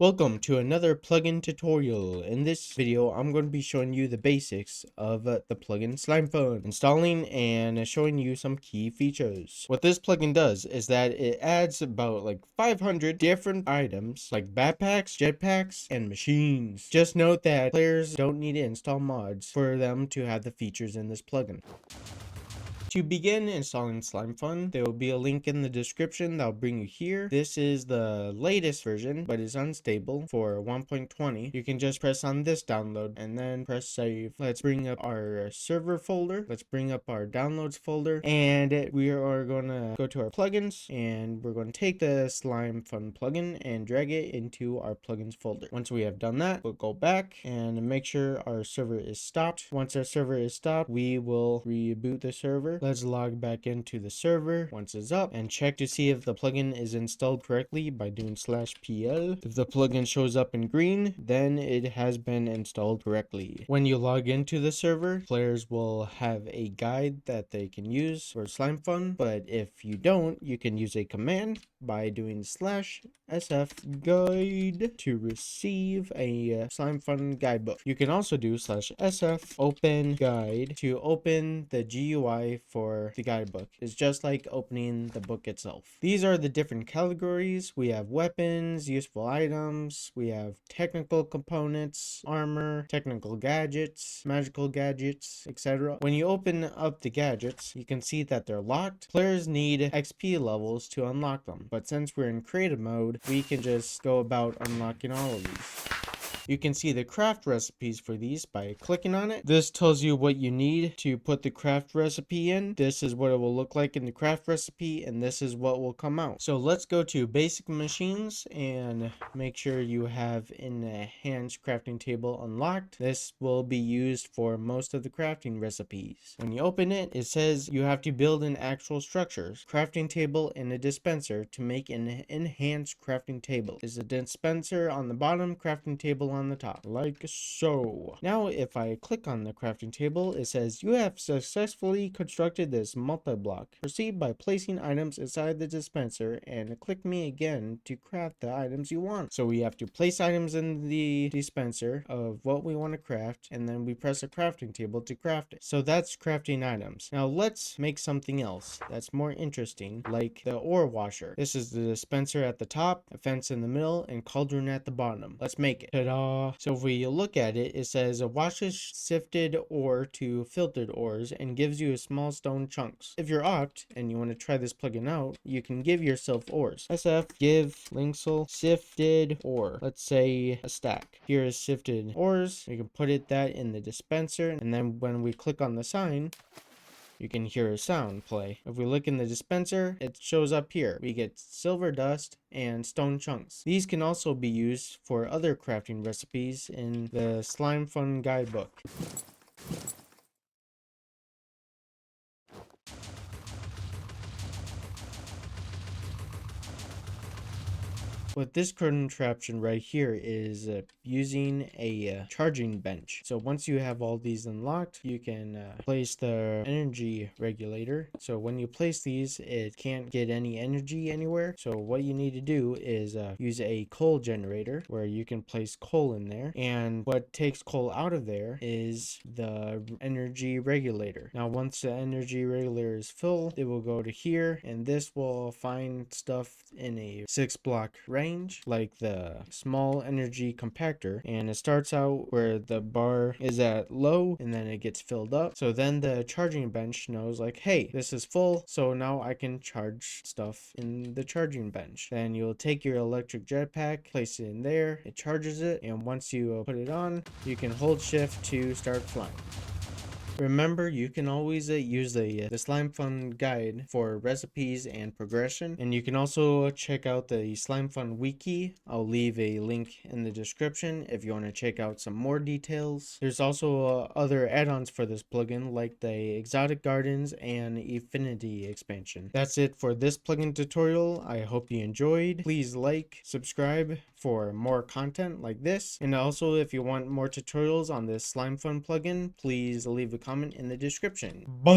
Welcome to another plugin tutorial. In this video, I'm going to be showing you the basics of the plugin SlimeFun, installing and showing you some key features. What this plugin does is that it adds about like 500 different items like backpacks, jetpacks, and machines. Just note that players don't need to install mods for them to have the features in this plugin. To begin installing SlimeFun, there will be a link in the description that will bring you here. This is the latest version, but it's unstable for 1.20. You can just press on this download and then press save. Let's bring up our server folder. Let's bring up our downloads folder, and we are going to go to our plugins, and we're going to take the SlimeFun plugin and drag it into our plugins folder. Once we have done that, we'll go back and make sure our server is stopped. Once our server is stopped, we will reboot the server. Let's log back into the server once it's up and check to see if the plugin is installed correctly by doing /pl. If the plugin shows up in green, then it has been installed correctly. When you log into the server, players will have a guide that they can use for SlimeFun, but if you don't, you can use a command by doing /sf guide to receive a SlimeFun guidebook. You can also do /sf open guide to open the GUI for the guidebook. It's just like opening the book itself. These are the different categories. We have weapons, useful items, we have technical components, armor, technical gadgets, magical gadgets, etc. When you open up the gadgets, you can see that they're locked. Players need XP levels to unlock them, but since we're in creative mode, we can just go about unlocking all of these. You can see the craft recipes for these by clicking on it. This tells you what you need to put the craft recipe in. This is what it will look like in the craft recipe, and this is what will come out. So let's go to basic machines and make sure you have an enhanced crafting table unlocked. This will be used for most of the crafting recipes. When you open it, it says you have to build an actual structure, crafting table, and a dispenser to make an enhanced crafting table. There's a dispenser on the bottom, crafting table on the top, like so. Now if I click on the crafting table, it says you have successfully constructed this multi-block. Proceed by placing items inside the dispenser and click me again to craft the items you want. So we have to place items in the dispenser of what we want to craft, and then we press a crafting table to craft it. So that's crafting items. Now let's make something else that's more interesting, like the ore washer. This is the dispenser at the top, a fence in the middle, and cauldron at the bottom. Let's make it. Ta-da! So if we look at it, it says it washes sifted ore to filtered ores and gives you small stone chunks. If you're opt and you want to try this plugin out, you can give yourself ores. SF give linksel sifted ore. Let's say a stack. Here is sifted ores. You can put that in the dispenser, and then when we click on the sign, you can hear a sound play. If we look in the dispenser, it shows up here. We get silver dust and stone chunks. These can also be used for other crafting recipes in the SlimeFun guidebook. What this contraption right here is using a charging bench. So once you have all these unlocked, you can place the energy regulator. So when you place these, it can't get any energy anywhere. So what you need to do is use a coal generator where you can place coal in there. And what takes coal out of there is the energy regulator. Now once the energy regulator is full, it will go to here, and this will find stuff in a 6-block range, like the small energy compactor, and it starts out where the bar is at low and then it gets filled up. So then the charging bench knows like, hey, this is full, so now I can charge stuff in the charging bench. Then you'll take your electric jetpack, place it in there, it charges it, and once you put it on, you can hold shift to start flying. Remember, you can always use the SlimeFun guide for recipes and progression, and you can also check out the SlimeFun wiki. I'll leave a link in the description if you want to check out some more details. There's also other add-ons for this plugin, like the Exotic Gardens and Infinity expansion. That's it for this plugin tutorial. I hope you enjoyed. Please like, subscribe for more content like this, and also if you want more tutorials on this SlimeFun plugin, please leave a comment in the description. Bye!